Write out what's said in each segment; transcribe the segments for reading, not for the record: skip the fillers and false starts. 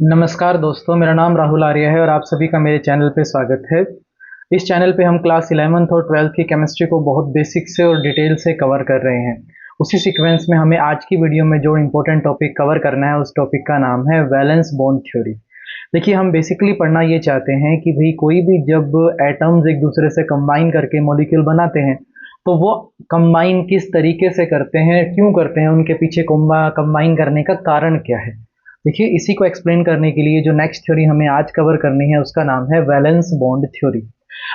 नमस्कार दोस्तों, मेरा नाम राहुल आर्य है और आप सभी का मेरे चैनल पे स्वागत है। इस चैनल पे हम क्लास 11th और 12th की केमिस्ट्री को बहुत बेसिक से और डिटेल से कवर कर रहे हैं। उसी सीक्वेंस में हमें आज की वीडियो में जो इम्पोर्टेंट टॉपिक कवर करना है उस टॉपिक का नाम है वैलेंस बॉन्ड थ्योरी। देखिए, हम बेसिकली पढ़ना ये चाहते हैं कि भाई कोई भी जब एटम्स एक दूसरे से कंबाइन करके मॉलिक्यूल बनाते हैं तो वो कंबाइन किस तरीके से करते हैं, क्यों करते हैं, उनके पीछे कंबाइन करने का कारण क्या है। देखिए, इसी को एक्सप्लेन करने के लिए जो नेक्स्ट थ्योरी हमें आज कवर करनी है उसका नाम है वैलेंस बॉन्ड थ्योरी।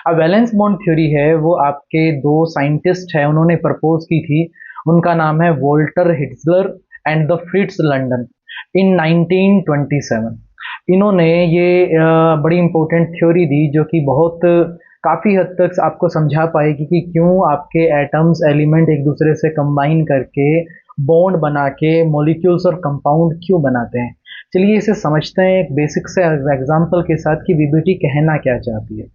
अब वैलेंस बॉन्ड थ्योरी है वो आपके दो साइंटिस्ट है, उन्होंने प्रपोज की थी। उनका नाम है Walter Heitler and the Fritz London in 1927। इन्होंने ये बड़ी इंपॉर्टेंट थ्योरी दी जो कि बहुत काफ़ी हद तक आपको समझा पाएगी कि क्यों आपके एटम्स एलिमेंट एक दूसरे से कंबाइन करके बॉन्ड बना के मॉलिक्यूल्स और कंपाउंड क्यों बनाते हैं। चलिए इसे समझते हैं एक बेसिक से एग्जांपल के साथ कि वीबीटी कहना क्या चाहती है।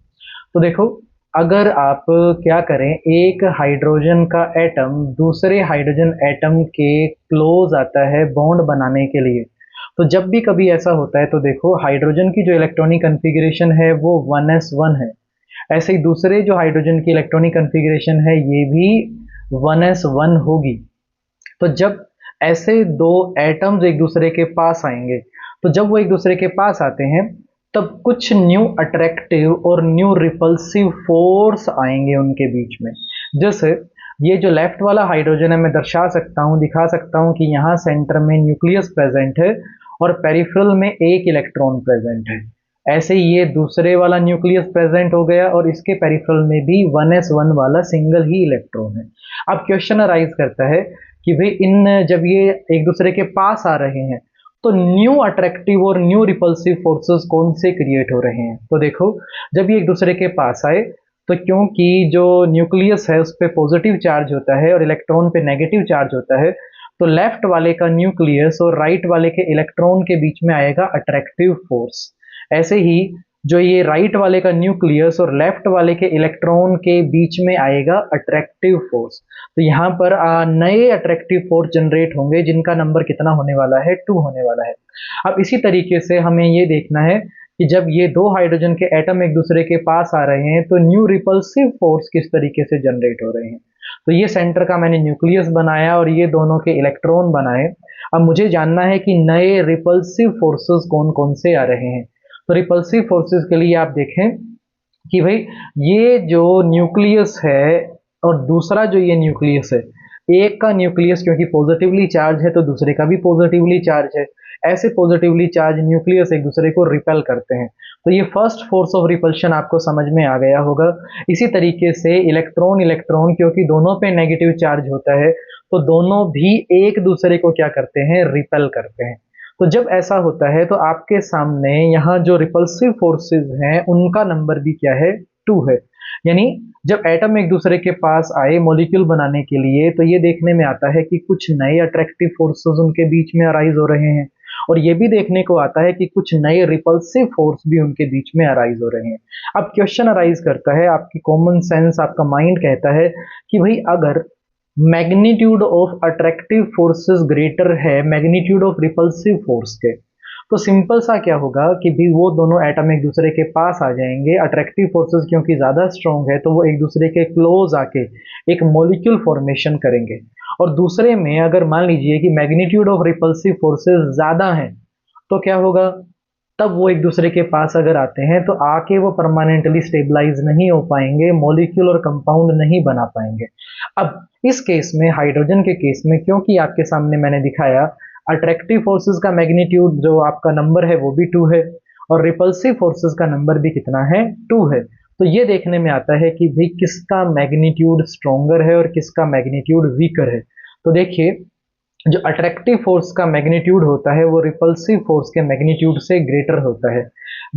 तो देखो, अगर आप क्या करें, एक हाइड्रोजन का एटम दूसरे हाइड्रोजन एटम के क्लोज आता है बॉन्ड बनाने के लिए, तो जब भी कभी ऐसा होता है तो देखो हाइड्रोजन की जो इलेक्ट्रॉनिक कन्फिग्रेशन है वो 1s1 है। ऐसे ही दूसरे जो हाइड्रोजन की इलेक्ट्रॉनिक कन्फिग्रेशन है ये भी 1s1 होगी। तो जब ऐसे दो एटम्स एक दूसरे के पास आएंगे, तो जब वो एक दूसरे के पास आते हैं तब कुछ न्यू अट्रैक्टिव और न्यू रिपल्सिव फोर्स आएंगे उनके बीच में। जैसे ये जो लेफ्ट वाला हाइड्रोजन है, मैं दर्शा सकता हूँ, दिखा सकता हूँ कि यहाँ सेंटर में न्यूक्लियस प्रेजेंट है और पेरिफेरल में एक इलेक्ट्रॉन प्रेजेंट है। ऐसे ही ये दूसरे वाला न्यूक्लियस प्रेजेंट हो गया और इसके पेरिफेरल में भी 1s1 वाला सिंगल ही इलेक्ट्रॉन है। अब क्वेश्चन अराइज करता है कि भाई इन जब ये एक दूसरे के पास आ रहे हैं तो न्यू अट्रैक्टिव और न्यू रिपल्सिव फोर्सेस कौन से क्रिएट हो रहे हैं। तो देखो, जब ये एक दूसरे के पास आए तो क्योंकि जो न्यूक्लियस है उस पर पॉजिटिव चार्ज होता है और इलेक्ट्रॉन पे नेगेटिव चार्ज होता है, तो लेफ्ट वाले का न्यूक्लियस और राइट वाले के इलेक्ट्रॉन के बीच में आएगा अट्रैक्टिव फोर्स। ऐसे ही जो ये राइट वाले का न्यूक्लियस और लेफ्ट वाले के इलेक्ट्रॉन के बीच में आएगा अट्रैक्टिव फोर्स। तो यहाँ पर नए अट्रैक्टिव फोर्स जनरेट होंगे जिनका नंबर कितना होने वाला है, 2 होने वाला है। अब इसी तरीके से हमें ये देखना है कि जब ये दो हाइड्रोजन के एटम एक दूसरे के पास आ रहे हैं तो न्यू रिपल्सिव फोर्स किस तरीके से जनरेट हो रहे हैं। तो ये सेंटर का मैंने न्यूक्लियस बनाया और ये दोनों के इलेक्ट्रॉन बनाए। अब मुझे जानना है कि नए रिपल्सिव फोर्सेस कौन कौन से आ रहे हैं। तो रिपल्सिव फोर्सेस के लिए आप देखें कि भाई ये जो न्यूक्लियस है और दूसरा जो ये न्यूक्लियस है, एक का न्यूक्लियस क्योंकि पॉजिटिवली चार्ज है तो दूसरे का भी पॉजिटिवली चार्ज है। ऐसे पॉजिटिवली चार्ज न्यूक्लियस एक दूसरे को रिपेल करते हैं। तो ये फर्स्ट फोर्स ऑफ रिपल्शन आपको समझ में आ गया होगा। इसी तरीके से इलेक्ट्रॉन इलेक्ट्रॉन क्योंकि दोनों पे नेगेटिव चार्ज होता है तो दोनों भी एक दूसरे को क्या करते हैं, रिपेल करते हैं। तो जब ऐसा होता है तो आपके सामने यहाँ जो रिपल्सिव फोर्सेस हैं उनका नंबर भी क्या है, 2 है। यानी जब एटम एक दूसरे के पास आए मॉलिक्यूल बनाने के लिए तो ये देखने में आता है कि कुछ नए अट्रैक्टिव फोर्सेस उनके बीच में अराइज हो रहे हैं और ये भी देखने को आता है कि कुछ नए रिपल्सिव फोर्स भी उनके बीच में अराइज हो रहे हैं। अब क्वेश्चन अराइज करता है, आपकी कॉमन सेंस, आपका माइंड कहता है कि भाई अगर magnitude of attractive forces greater है मैग्नीट्यूड ऑफ रिपल्सिव फोर्स के, तो सिंपल सा क्या होगा कि भी वो दोनों एटम एक दूसरे के पास आ जाएंगे। अट्रैक्टिव फोर्सेस क्योंकि ज़्यादा स्ट्रॉन्ग है तो वो एक दूसरे के क्लोज आके एक मॉलिक्यूल फॉर्मेशन करेंगे। और दूसरे में अगर मान लीजिए कि मैग्नीट्यूड ऑफ रिपल्सिव फोर्सेस ज़्यादा हैं तो क्या होगा, तब वो एक दूसरे के पास अगर आते हैं तो आके वो परमानेंटली स्टेबलाइज नहीं हो पाएंगे, मॉलिक्यूल और कंपाउंड नहीं बना पाएंगे। अब इस केस में, हाइड्रोजन के केस में, क्योंकि आपके सामने मैंने दिखाया अट्रैक्टिव फोर्सेस का मैग्नीट्यूड जो आपका नंबर है वो भी 2 है और रिपल्सिव फोर्सेस का नंबर भी कितना है, 2 है। तो ये देखने में आता है कि भाई किसका मैग्नीट्यूड स्ट्रॉन्गर है और किसका मैग्नीट्यूड वीकर है। तो देखिए, जो अट्रैक्टिव फोर्स का मैग्नीट्यूड होता है वो रिपल्सिव फोर्स के मैग्नीट्यूड से ग्रेटर होता है,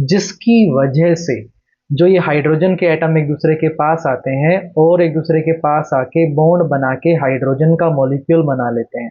जिसकी वजह से जो ये हाइड्रोजन के एटम एक दूसरे के पास आते हैं और एक दूसरे के पास आके बॉन्ड बना के हाइड्रोजन का मॉलिक्यूल बना लेते हैं।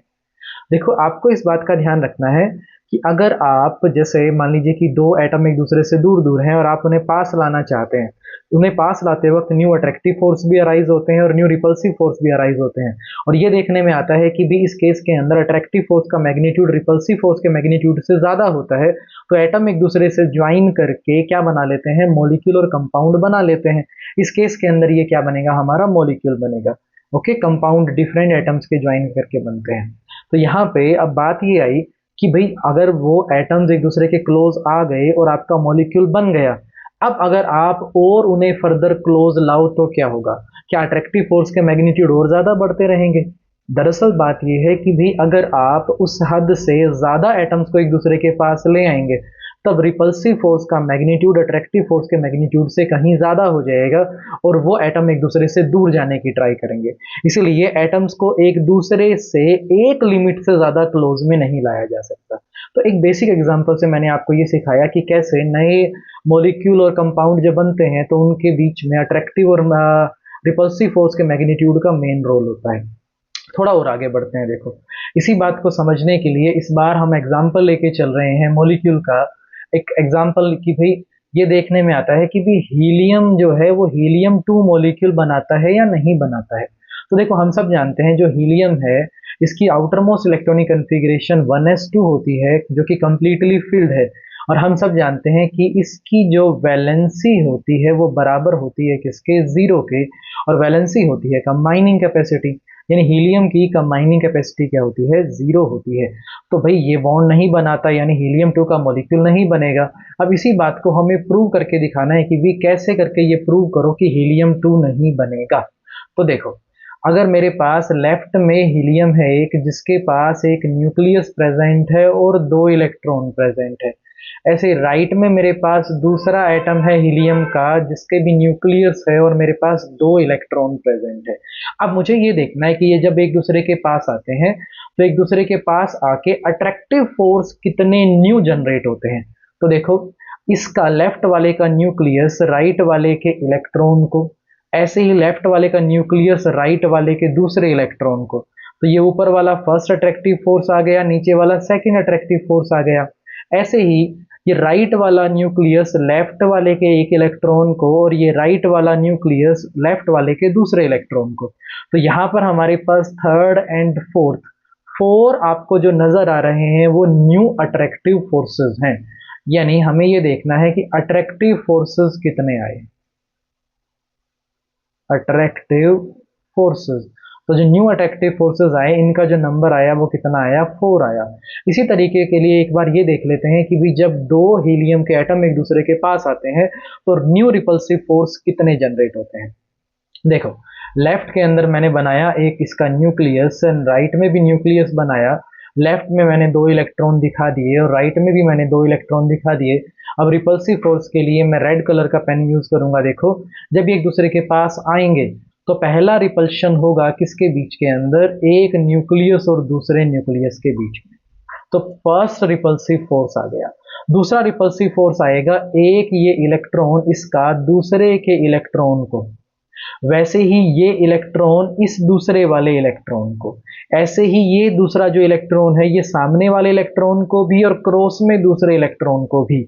देखो, आपको इस बात का ध्यान रखना है कि अगर आप जैसे मान लीजिए कि दो एटम एक दूसरे से दूर दूर हैं और आप उन्हें पास लाना चाहते हैं उन्हें पास लाते वक्त न्यू अट्रैक्टिव फोर्स भी अराइज होते हैं और न्यू रिपल्सिव फोर्स भी अराइज होते हैं। और ये देखने में आता है कि भी इस केस के अंदर अट्रैक्टिव फोर्स का मैग्नीट्यूड रिपल्सिव फोर्स के मैग्नीट्यूड से ज़्यादा होता है, तो एटम एक दूसरे से ज्वाइन करके क्या बना लेते हैं, मॉलिक्यूल और कंपाउंड बना लेते हैं। इस केस के अंदर ये क्या बनेगा, हमारा मॉलिक्यूल बनेगा। ओके, कंपाउंड डिफरेंट एटम्स के ज्वाइन करके बनते हैं। तो यहाँ पे अब बात ये आई कि भाई अगर वो एटम्स एक दूसरे के क्लोज आ गए और आपका मॉलिक्यूल बन गया, अब अगर आप और उन्हें फर्दर क्लोज लाओ तो क्या होगा, क्या अट्रैक्टिव फोर्स के मैग्नीट्यूड और ज्यादा बढ़ते रहेंगे? दरअसल बात यह है कि भी अगर आप उस हद से ज्यादा एटम्स को एक दूसरे के पास ले आएंगे, तब रिपल्सिव फोर्स का मैग्नीट्यूड अट्रैक्टिव फोर्स के मैग्नीट्यूड से कहीं ज्यादा हो जाएगा और वो एटम एक दूसरे से दूर जाने की ट्राई करेंगे। इसीलिए एटम्स को एक दूसरे से एक लिमिट से ज्यादा क्लोज में नहीं लाया जा सकता। तो एक बेसिक एग्जांपल से मैंने आपको ये सिखाया कि कैसे नए मॉलिक्यूल और कंपाउंड जब बनते हैं तो उनके बीच में अट्रैक्टिव और रिपल्सिव फोर्स के मैग्नीट्यूड का मेन रोल होता है। थोड़ा और आगे बढ़ते हैं। देखो, इसी बात को समझने के लिए इस बार हम एग्जाम्पल लेके चल रहे हैं मॉलिक्यूल का। एक एग्जाम्पल कि भाई ये देखने में आता है कि भी हीलियम जो है वो हीलियम 2 मॉलिक्यूल बनाता है या नहीं बनाता है। तो देखो, हम सब जानते हैं जो हीलियम है इसकी outer most electronic configuration 1s2 होती है जो कि कंप्लीटली फिल्ड है। और हम सब जानते हैं कि इसकी जो वैलेंसी होती है वो बराबर होती है किसके, जीरो के। और वैलेंसी होती है कंबाइनिंग कैपेसिटी, यानी हीलियम की कंबाइनिंग कैपेसिटी क्या होती है, जीरो होती है। तो भाई ये बॉन्ड नहीं बनाता, यानी हीलियम 2 का मॉलिक्यूल नहीं बनेगा। अब इसी बात को हमें प्रूव करके दिखाना है कि भी कैसे करके ये प्रूव करो कि हीलियम 2 नहीं बनेगा। तो देखो, अगर मेरे पास लेफ्ट में हीलियम है एक, जिसके पास एक न्यूक्लियस प्रेजेंट है और 2 इलेक्ट्रॉन प्रेजेंट है, ऐसे राइट में मेरे पास दूसरा एटम है हीलियम का जिसके भी न्यूक्लियस है और मेरे पास 2 इलेक्ट्रॉन प्रेजेंट है। अब मुझे ये देखना है कि ये जब एक दूसरे के पास आते हैं तो एक दूसरे के पास आके अट्रैक्टिव फोर्स कितने न्यू जनरेट होते हैं। तो देखो, इसका लेफ्ट वाले का न्यूक्लियस राइट वाले के इलेक्ट्रॉन को, ऐसे ही लेफ्ट वाले का न्यूक्लियस राइट वाले के दूसरे इलेक्ट्रॉन को, तो ये ऊपर वाला फर्स्ट अट्रैक्टिव फोर्स आ गया, नीचे वाला सेकंड अट्रैक्टिव फोर्स आ गया। ऐसे ही ये राइट वाला न्यूक्लियस लेफ्ट वाले के एक इलेक्ट्रॉन को और ये राइट वाला न्यूक्लियस लेफ्ट वाले के दूसरे इलेक्ट्रॉन को। तो यहाँ पर हमारे पास थर्ड एंड फोर्थ, 4 आपको जो नजर आ रहे हैं वो न्यू अट्रैक्टिव फोर्सेस हैं। यानी हमें ये देखना है कि अट्रैक्टिव फोर्सेस कितने आए, अट्रैक्टिव फोर्सेस। तो जो न्यू अट्रैक्टिव फोर्सेस आए इनका जो नंबर आया वो कितना आया, 4 आया। इसी तरीके के लिए एक बार ये देख लेते हैं कि भी जब 2 हीलियम के एटम एक दूसरे के पास आते हैं तो न्यू रिपल्सिव फोर्स कितने जनरेट होते हैं। देखो, लेफ्ट के अंदर मैंने बनाया एक इसका न्यूक्लियस एंड राइट में भी न्यूक्लियस बनाया। लेफ्ट में मैंने 2 इलेक्ट्रॉन दिखा दिए और राइट में भी मैंने 2 इलेक्ट्रॉन दिखा दिए। अब रिपल्सिव फोर्स के लिए मैं रेड कलर का पेन यूज करूंगा। देखो, जब ये एक दूसरे के पास आएंगे तो पहला रिपल्शन होगा किसके बीच के अंदर, एक न्यूक्लियस और दूसरे न्यूक्लियस के बीच में। तो फर्स्ट रिपल्सिव फोर्स आ गया। दूसरा रिपल्सिव फोर्स आएगा, एक ये इलेक्ट्रॉन इसका दूसरे के इलेक्ट्रॉन को, वैसे ही ये इलेक्ट्रॉन इस दूसरे वाले इलेक्ट्रॉन को, ऐसे ही ये दूसरा जो इलेक्ट्रॉन है ये सामने वाले इलेक्ट्रॉन को भी और क्रॉस में दूसरे इलेक्ट्रॉन को भी,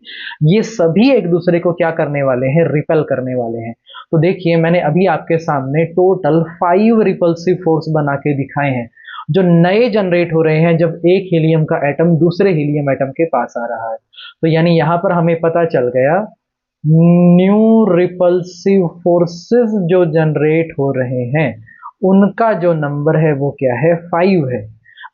ये सभी एक दूसरे को क्या करने वाले हैं, रिपेल करने वाले हैं। तो देखिए, मैंने अभी आपके सामने टोटल 5 रिपल्सिव फोर्स बना के दिखाए हैं जो नए जनरेट हो रहे हैं जब एक हीलियम का एटम दूसरे हीलियम एटम के पास आ रहा है। तो यानी यहां पर हमें पता चल गया न्यू रिपल्सिव फोर्सेस जो जनरेट हो रहे हैं उनका जो नंबर है वो क्या है, 5 है।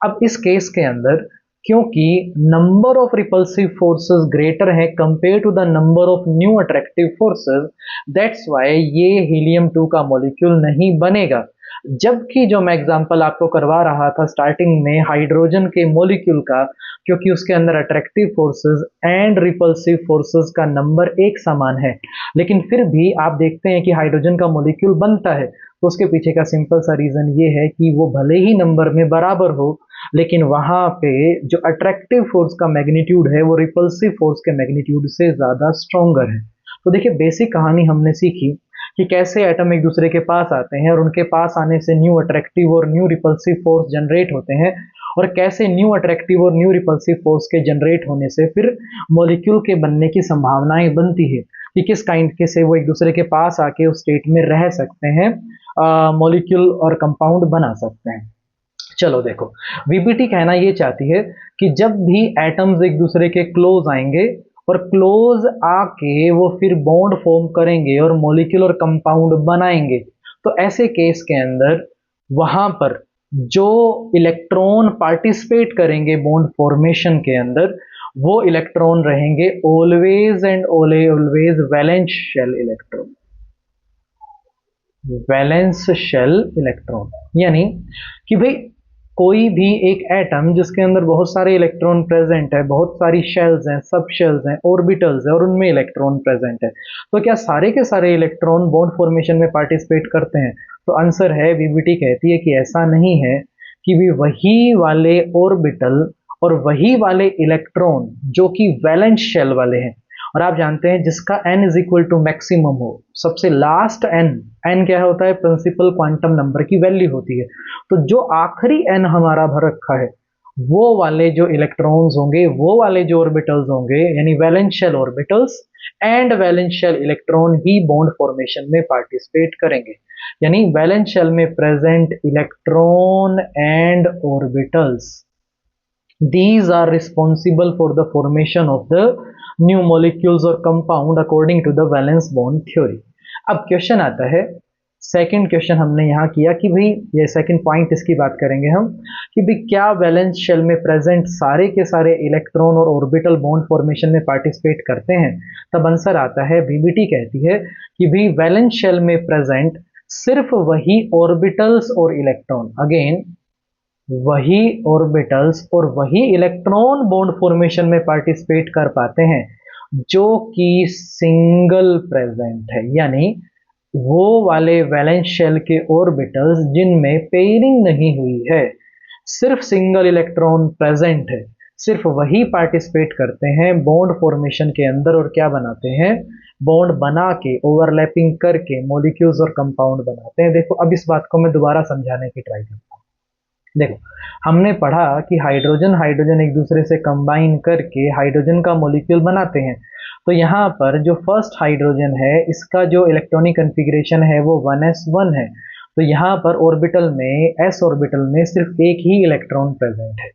अब इस केस के अंदर क्योंकि number of repulsive forces greater है compare to the number of new attractive forces, that's why ये हीलियम 2 का मॉलिक्यूल नहीं बनेगा। जबकि जो मैं एग्जांपल आपको करवा रहा था स्टार्टिंग में हाइड्रोजन के मॉलिक्यूल का, क्योंकि उसके अंदर attractive forces and repulsive forces का नंबर एक समान है, लेकिन फिर भी आप देखते हैं कि हाइड्रोजन का मॉलिक्यूल बनता है तो उसके पीछे का सिंपल सा रीजन ये है कि वो भले ही नंबर में बराबर हो लेकिन वहां पे जो अट्रैक्टिव फोर्स का मैग्नीट्यूड है वो रिपल्सिव फोर्स के मैग्नीट्यूड से ज्यादा स्ट्रॉन्गर है। तो देखिए, बेसिक कहानी हमने सीखी कि कैसे एटम एक दूसरे के पास आते हैं और उनके पास आने से न्यू अट्रैक्टिव और न्यू रिपल्सिव फोर्स जनरेट होते हैं, और कैसे न्यू अट्रैक्टिव और न्यू रिपल्सिव फोर्स के जनरेट होने से फिर मॉलिक्यूल के बनने की संभावनाएं बनती है। कि किस काइंड के से वो एक दूसरे के पास आके उस स्टेट में रह सकते हैं, मॉलिक्यूल और कंपाउंड बना सकते हैं। चलो देखो, वीबीटी कहना ये चाहती है कि जब भी एटम्स एक दूसरे के क्लोज आएंगे और क्लोज आके वो फिर बॉन्ड फॉर्म करेंगे और मॉलिक्यूल और कंपाउंड बनाएंगे, तो ऐसे केस के अंदर वहां पर जो इलेक्ट्रॉन पार्टिसिपेट करेंगे बॉन्ड फॉर्मेशन के अंदर, वो इलेक्ट्रॉन रहेंगे always and always valence shell electron. Valence shell electron यानी कि भाई कोई भी एक एटम जिसके अंदर बहुत सारे इलेक्ट्रॉन प्रेजेंट है, बहुत सारी शेल्स हैं, सब शेल्स हैं, ऑर्बिटल्स हैं और उनमें इलेक्ट्रॉन प्रेजेंट है, तो क्या सारे के सारे इलेक्ट्रॉन बॉन्ड फॉर्मेशन में पार्टिसिपेट करते हैं? तो आंसर है, वीबीटी कहती है कि ऐसा नहीं है, कि भी वही वाले ऑर्बिटल और वही वाले इलेक्ट्रॉन जो कि वैलेंस शेल वाले हैं, और आप जानते हैं जिसका n is equal to maximum हो, सबसे लास्ट n क्या होता है? प्रिंसिपल क्वांटम नंबर की वैल्यू होती है। तो जो आखिरी n हमारा भर रखा है, वो वाले जो इलेक्ट्रॉन्स होंगे, वो वाले जो ऑर्बिटल्स होंगे, यानी valence shell orbitals and valence shell electron ही बॉन्ड फॉर्मेशन में पार्टिसिपेट करेंगे। यानी वैलेंस शेल में present electron and orbitals, these are responsible for the formation of the new molecules or compound according to the valence bond theory। अब question आता है, second question हमने यहाँ किया कि भाई, ये सेकंड पॉइंट इसकी बात करेंगे हम, कि भाई क्या वैलेंस शेल में प्रेजेंट सारे के सारे इलेक्ट्रॉन और ऑर्बिटल बॉन्ड फॉर्मेशन में पार्टिसिपेट करते हैं? तब आंसर आता है, वीबीटी कहती है कि भाई वैलेंस शेल में प्रेजेंट सिर्फ वही ऑर्बिटल्स और इलेक्ट्रॉन, अगेन वही ऑर्बिटल्स और वही इलेक्ट्रॉन बॉन्ड फॉर्मेशन में पार्टिसिपेट कर पाते हैं जो कि सिंगल प्रेजेंट है, यानी वो वाले वैलेंस शेल के ऑर्बिटल्स जिनमें पेयरिंग नहीं हुई है, सिर्फ सिंगल इलेक्ट्रॉन प्रेजेंट है, सिर्फ वही पार्टिसिपेट करते हैं बॉन्ड फॉर्मेशन के अंदर और क्या बनाते हैं? बॉन्ड बना के ओवरलैपिंग करके मॉलिक्यूल्स और कंपाउंड बनाते हैं। देखो, अब इस बात को मैं दोबारा समझाने की ट्राई करता हूँ। देखो, हमने पढ़ा कि हाइड्रोजन हाइड्रोजन एक दूसरे से कंबाइन करके हाइड्रोजन का मॉलिक्यूल बनाते हैं। तो यहाँ पर जो फर्स्ट हाइड्रोजन है, इसका जो इलेक्ट्रॉनिक कन्फिग्रेशन है वो 1s1 है। तो यहाँ पर ऑर्बिटल में, s ऑर्बिटल में सिर्फ एक ही इलेक्ट्रॉन प्रेजेंट है।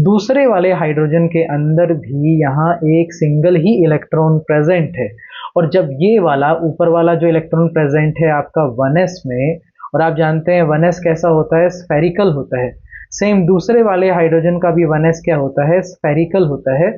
दूसरे वाले हाइड्रोजन के अंदर भी यहाँ एक सिंगल ही इलेक्ट्रॉन प्रेजेंट है। और जब ये वाला ऊपर वाला जो इलेक्ट्रॉन प्रेजेंट है आपका 1s में, और आप जानते हैं 1s कैसा होता है? स्फेरिकल होता है। सेम दूसरे वाले हाइड्रोजन का भी 1s क्या होता है? स्फेरिकल होता है।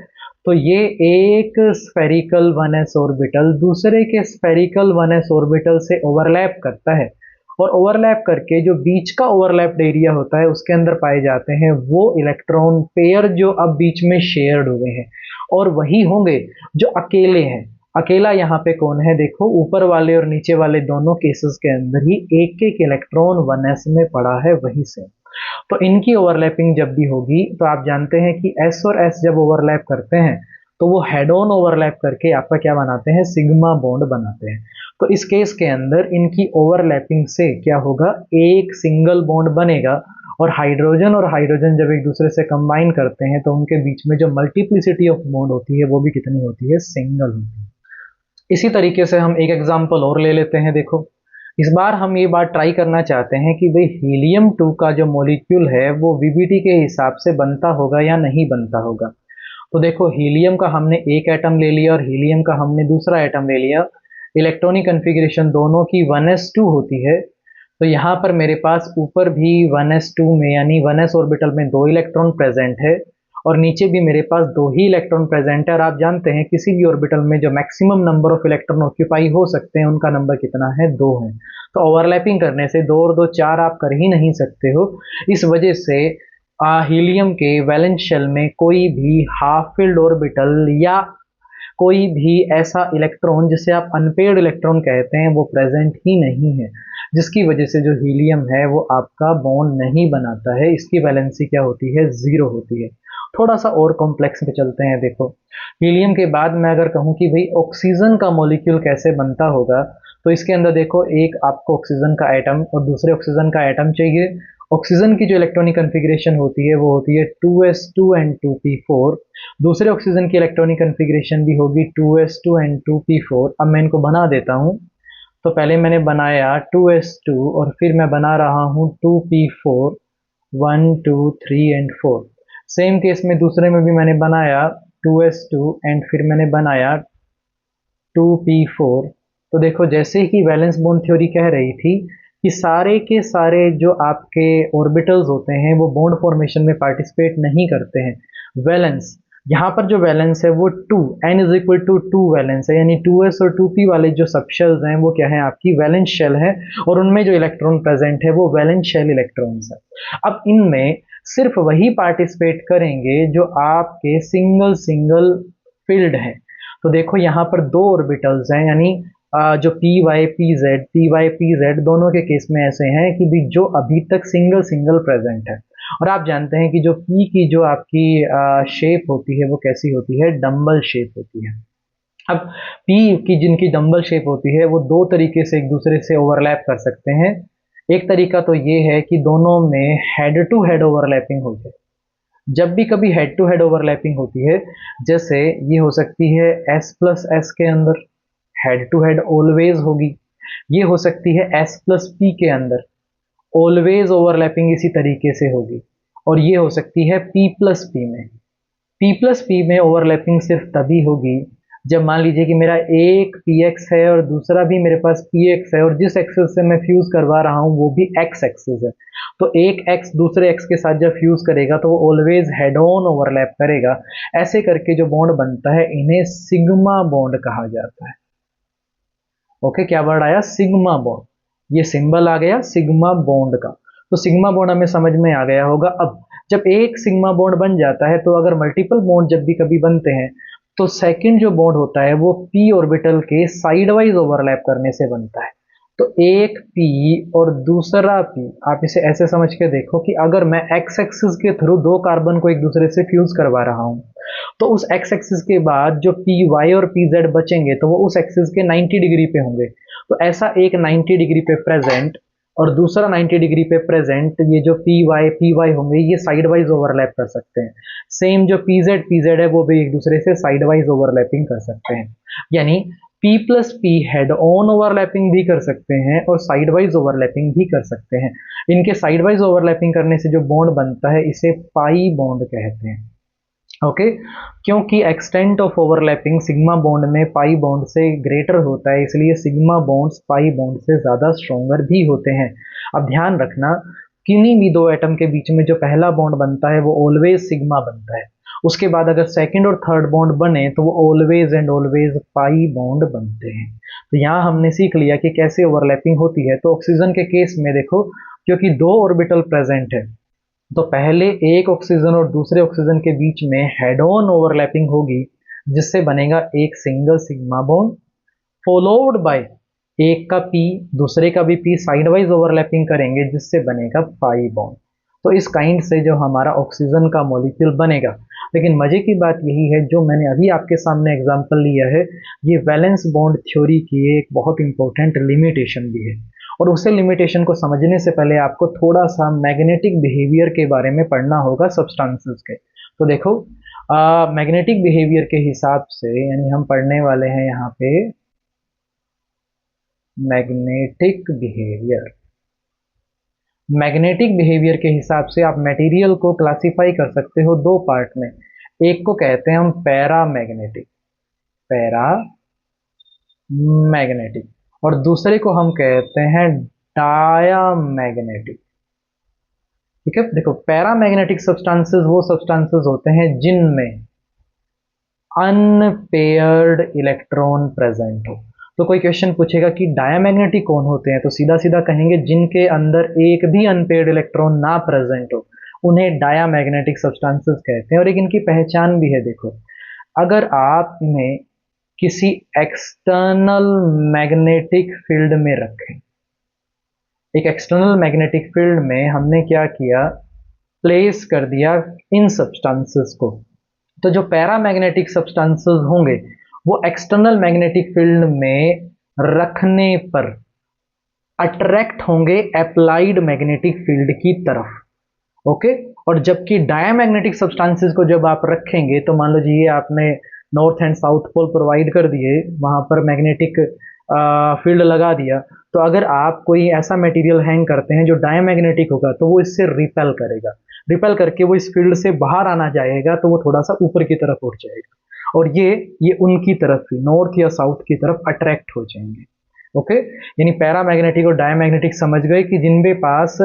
तो ये एक स्फेरिकल 1s ऑर्बिटल दूसरे के स्फेरिकल 1s ऑर्बिटल से ओवरलैप करता है, और ओवरलैप करके जो बीच का ओवरलैप्ड एरिया होता है उसके अंदर पाए जाते हैं वो इलेक्ट्रॉन पेयर जो अब बीच में शेयर्ड हुए हैं, और वही होंगे जो अकेले हैं। अकेला यहाँ पे कौन है? देखो, ऊपर वाले और नीचे वाले दोनों केसेस के अंदर ही एक एक इलेक्ट्रॉन 1s में पड़ा है वहीं से। तो इनकी ओवरलैपिंग जब भी होगी तो आप जानते हैं कि s और s जब ओवरलैप करते हैं तो वो हेड ऑन ओवरलैप करके आपका क्या बनाते हैं? सिग्मा बॉन्ड बनाते हैं। तो इस केस के अंदर इनकी ओवरलैपिंग से क्या होगा? एक सिंगल बॉन्ड बनेगा, और हाइड्रोजन और हाइड्रोजन जब एक दूसरे से कंबाइन करते हैं तो उनके बीच में जो मल्टीप्लिसिटी ऑफ बॉन्ड होती है वो भी कितनी होती है? सिंगल होती है। इसी तरीके से हम एक एग्जाम्पल और ले लेते हैं। देखो, इस बार हम ये बात ट्राई करना चाहते हैं कि भाई हीलियम 2 का जो मॉलिक्यूल है वो वीबीटी के हिसाब से बनता होगा या नहीं बनता होगा। तो देखो, हीलियम का हमने एक एटम ले लिया और हीलियम का हमने दूसरा एटम ले लिया। इलेक्ट्रॉनिक कन्फिग्रेशन दोनों की 1s2 होती है। तो यहाँ पर मेरे पास ऊपर भी 1s2 में, यानी 1s ऑर्बिटल में 2 इलेक्ट्रॉन प्रेजेंट है, और नीचे भी मेरे पास 2 ही इलेक्ट्रॉन प्रेजेंट है। और आप जानते हैं किसी भी ऑर्बिटल में जो maximum number of electron occupy हो सकते हैं उनका नंबर कितना है? 2 है। तो ओवरलैपिंग करने से 2 और 2 4 आप कर ही नहीं सकते हो। इस वजह से हीलियम के वैलेंस शेल में कोई भी हाफ फिल्ड ऑर्बिटल या कोई भी ऐसा इलेक्ट्रॉन जिसे आप अनपेयर्ड इलेक्ट्रॉन कहते हैं वो प्रेजेंट ही नहीं है, जिसकी वजह से जो हीलियम है वो आपका बॉन्ड नहीं बनाता है। इसकी वैलेंसी क्या होती है? 0 होती है। थोड़ा सा और कॉम्प्लेक्स में चलते हैं। देखो, हीलियम के बाद मैं अगर कहूँ कि भाई ऑक्सीजन का मॉलिक्यूल कैसे बनता होगा, तो इसके अंदर देखो, एक आपको ऑक्सीजन का एटम और दूसरे ऑक्सीजन का एटम चाहिए, ऑक्सीजन की जो इलेक्ट्रॉनिक कन्फिग्रेशन होती है वो होती है 2s2 and 2p4। दूसरे ऑक्सीजन की इलेक्ट्रॉनिक कन्फिग्रेशन भी होगी 2s2 and 2p4। अब मैं इनको बना देता हूँ। तो पहले मैंने बनाया 2s2 और फिर मैं बना रहा हूँ 2p4, 1 2 3 and 4। सेम केस में दूसरे में भी मैंने बनाया 2s2 एंड फिर मैंने बनाया 2p4। तो देखो जैसे ही वैलेंस बॉन्ड थ्योरी कह रही थी कि सारे के सारे जो आपके ऑर्बिटल्स होते हैं वो बॉन्ड फॉर्मेशन में पार्टिसिपेट नहीं करते हैं। वैलेंस, यहाँ पर जो वैलेंस है वो 2, n is equal to 2 valence है, यानी 2s और 2p वाले जो सबशेल्स हैं वो क्या है, आपकी वैलेंस शेल है, और उनमें जो इलेक्ट्रॉन प्रेजेंट है वो वैलेंस शेल इलेक्ट्रॉन्स है। अब इनमें सिर्फ वही पार्टिसिपेट करेंगे जो आपके सिंगल सिंगल फील्ड हैं। तो देखो यहाँ पर दो ऑर्बिटल्स हैं, यानी जो पी वाई पी जेड दोनों के केस में ऐसे हैं कि भी जो अभी तक सिंगल सिंगल प्रेजेंट है। और आप जानते हैं कि जो पी की जो आपकी शेप होती है वो कैसी होती है, डम्बल शेप होती है। अब पी की जिनकी डम्बल शेप होती है वो दो तरीके से एक दूसरे से ओवरलैप कर सकते हैं। एक तरीका तो ये है कि दोनों में हेड टू हेड ओवरलैपिंग हो जाए। जब भी कभी हेड टू हेड ओवरलैपिंग होती है, जैसे ये हो सकती है S प्लस एस के अंदर, हेड टू हेड ऑलवेज होगी। ये हो सकती है S प्लस पी के अंदर, ऑलवेज ओवरलैपिंग इसी तरीके से होगी। और ये हो सकती है P प्लस पी में। P प्लस पी में ओवरलैपिंग सिर्फ तभी होगी जब मान लीजिए कि मेरा एक px है और दूसरा भी मेरे पास px है, और जिस एक्सिस से मैं फ्यूज करवा रहा हूं वो भी x एक्सिस है। तो एक x दूसरे x के साथ जब फ्यूज करेगा तो वो ऑलवेज हेड ऑन ओवरलैप करेगा। ऐसे करके जो बॉन्ड बनता है इन्हें सिग्मा बॉन्ड कहा जाता है। ओके, क्या वर्ड आया, सिग्मा बॉन्ड। ये सिंबल आ गया सिग्मा बॉन्ड का। तो सिग्मा बॉन्ड हमें समझ में आ गया होगा। अब जब एक सिग्मा बॉन्ड बन जाता है तो अगर मल्टीपल बॉन्ड जब भी कभी बनते हैं तो सेकंड जो बॉन्ड होता है वो p ऑर्बिटल के साइड वाइज ओवरलैप करने से बनता है। तो एक p और दूसरा p, आप इसे ऐसे समझ के देखो कि अगर मैं x एक्सिस के थ्रू दो कार्बन को एक दूसरे से फ्यूज करवा रहा हूं तो उस x एक्सिस के बाद जो पी वाई और पी जेड बचेंगे तो वो उस एक्सिस के 90 डिग्री पे होंगे। तो ऐसा एक 90 डिग्री पे प्रेजेंट और दूसरा 90 डिग्री पे प्रेजेंट, ये जो पी वाई होंगे ये साइड वाइज ओवरलैप कर सकते हैं। सेम जो पी जेड है वो भी एक दूसरे से साइड वाइज ओवरलैपिंग कर सकते हैं। यानी P plus P head on overlapping भी कर सकते हैं और साइड वाइज ओवरलैपिंग भी कर सकते हैं। इनके साइड वाइज ओवरलैपिंग करने से जो बॉन्ड बनता है इसे पाई बॉन्ड कहते हैं। ओके, क्योंकि extent of overlapping sigma bond में पाई बॉन्ड से ग्रेटर होता है, इसलिए सिग्मा बॉन्ड्स पाई बॉन्ड से ज़्यादा स्ट्रोंगर भी होते हैं। अब ध्यान रखना, किन्हीं भी दो एटम के बीच में जो पहला बॉन्ड बनता है वो ऑलवेज सिग्मा बनता है। उसके बाद अगर सेकंड और थर्ड बॉन्ड बने तो वो always and always pi bond बनते हैं। तो यहाँ हमने सीख लिया कि कैसे ओवरलैपिंग होती है। तो ऑक्सीजन के केस में देखो, क्योंकि दो ऑर्बिटल प्रेजेंट है तो पहले एक ऑक्सीजन और दूसरे ऑक्सीजन के बीच में हेड ऑन ओवरलैपिंग होगी जिससे बनेगा एक single sigma bond, followed by एक का पी दूसरे का भी पी साइड वाइज ओवरलैपिंग करेंगे जिससे बनेगा पाई बॉन्ड। तो इस काइंड से जो हमारा ऑक्सीजन का मॉलिक्यूल बनेगा। लेकिन मजे की बात यही है, जो मैंने अभी आपके सामने एग्जांपल लिया है ये वैलेंस बॉन्ड थ्योरी की एक बहुत इंपॉर्टेंट लिमिटेशन भी है। और उसे लिमिटेशन को समझने से पहले आपको थोड़ा सा मैग्नेटिक बिहेवियर के बारे में पढ़ना होगा सब्सटेंसेस के। तो देखो, मैग्नेटिक बिहेवियर के हिसाब से, यानी हम पढ़ने वाले हैं यहाँ पे मैग्नेटिक बिहेवियर। मैग्नेटिक बिहेवियर के हिसाब से आप मटेरियल को क्लासिफाई कर सकते हो दो पार्ट में। एक को कहते हैं हम पैरा मैग्नेटिक, और दूसरे को हम कहते हैं डायामैग्नेटिक। ठीक है, देखो पैरामैग्नेटिक सब्सटेंसेस वो सब्सटेंसेस होते हैं जिनमें अनपेयर्ड इलेक्ट्रॉन प्रेजेंट हो। तो कोई क्वेश्चन पूछेगा कि डायामैग्नेटिक कौन होते हैं, तो सीधा सीधा कहेंगे जिनके अंदर एक भी अनपेयर्ड इलेक्ट्रॉन ना प्रेजेंट हो उन्हें डायामैग्नेटिक सब्सटेंसेस कहते हैं। और एक इनकी पहचान भी है। देखो, अगर आप इन्हें किसी एक्सटर्नल मैग्नेटिक फील्ड में रखें, एक एक्सटर्नल मैग्नेटिक फील्ड में हमने क्या किया, प्लेस कर दिया इन सब्सटेंसेस को, तो जो पैरामैग्नेटिक सब्सटेंसेस होंगे वो एक्सटर्नल मैग्नेटिक फील्ड में रखने पर अट्रैक्ट होंगे अप्लाइड मैग्नेटिक फील्ड की तरफ। ओके, और जबकि डायामैग्नेटिक सब्सटेंसेस को जब आप रखेंगे तो मान लो जी ये आपने north and south pole provide कर दिए, वहां पर मैग्नेटिक फील्ड लगा दिया, तो अगर आप कोई ऐसा मटेरियल हैंग करते हैं जो डायामैग्नेटिक होगा तो वो इससे रिपेल करेगा, रिपेल करके वो इस फील्ड से बाहर आना चाहेगा तो वो थोड़ा सा ऊपर की तरफ उठ जाएगा और ये उनकी तरफ ही नॉर्थ या साउथ की तरफ अट्रैक्ट हो जाएंगे। ओके, यानी पैरामैग्नेटिक और डायमैग्नेटिक समझ गए कि जिनके पास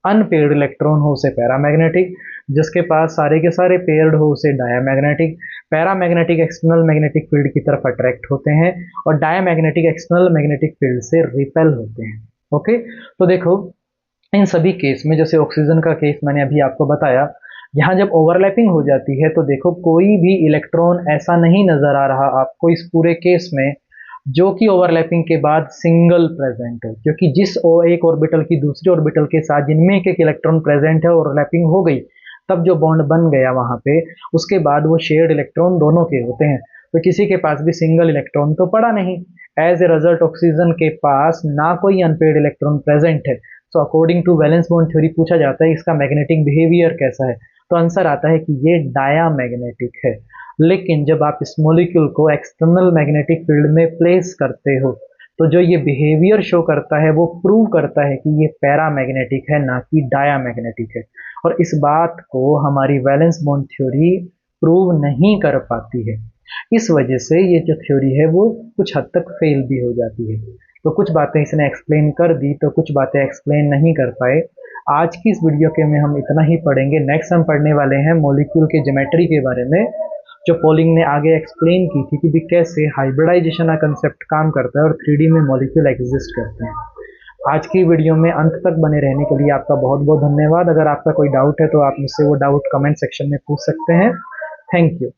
अनपेयर्ड इलेक्ट्रॉन हो उसे पैरामैग्नेटिक, जिसके पास सारे के सारे पेयर्ड हो उसे diamagnetic. Paramagnetic external magnetic field की तरफ अट्रैक्ट होते हैं और डायमैग्नेटिक एक्सटर्नल मैग्नेटिक फील्ड से रिपेल होते हैं। ओके, तो देखो इन सभी केस में, जैसे ऑक्सीजन का केस मैंने अभी आपको बताया, यहाँ जब ओवरलैपिंग हो जाती है तो देखो कोई भी इलेक्ट्रॉन ऐसा नहीं नजर आ रहा आपको इस पूरे केस में जो कि ओवरलैपिंग के बाद सिंगल प्रेजेंट हो, क्योंकि जिस एक ऑर्बिटल की दूसरी ऑर्बिटल के साथ जिनमें एक इलेक्ट्रॉन प्रेजेंट है, ओवरलैपिंग हो गई, तब जो बॉन्ड बन गया वहां पे, उसके बाद वो शेयर्ड इलेक्ट्रॉन दोनों के होते हैं, तो किसी के पास भी सिंगल इलेक्ट्रॉन तो पड़ा नहीं। एज ए रिजल्ट ऑक्सीजन के पास ना कोई अनपेयर्ड इलेक्ट्रॉन प्रेजेंट है। तो according to valence bond theory पूछा जाता है इसका मैग्नेटिक बिहेवियर कैसा है, तो आंसर आता है कि ये डायामैग्नेटिक है। लेकिन जब आप इस मॉलिक्यूल को एक्सटर्नल मैग्नेटिक फील्ड में प्लेस करते हो तो जो ये बिहेवियर शो करता है वो प्रूव करता है कि ये पैरामैग्नेटिक है ना कि डायामैग्नेटिक है, और इस बात को हमारी वैलेंस बॉन्ड थ्योरी प्रूव नहीं कर पाती है। इस वजह से ये जो थ्योरी है वो कुछ हद तक फेल भी हो जाती है। तो कुछ बातें इसने एक्सप्लेन कर दी तो कुछ बातें एक्सप्लेन नहीं कर पाए। आज की इस वीडियो के में हम इतना ही पढ़ेंगे। नेक्स्ट हम पढ़ने वाले हैं मॉलिक्यूल के ज्योमेट्री के बारे में, जो पोलिंग ने आगे एक्सप्लेन की थी कि भी कैसे हाइब्रिडाइजेशन का कंसेप्ट काम करता है और 3D में मॉलिक्यूल एग्जिस्ट करते हैं। आज की वीडियो में अंत तक बने रहने के लिए आपका बहुत बहुत धन्यवाद। अगर आपका कोई डाउट है तो आप मुझसे वो डाउट कमेंट सेक्शन में पूछ सकते हैं। Thank you.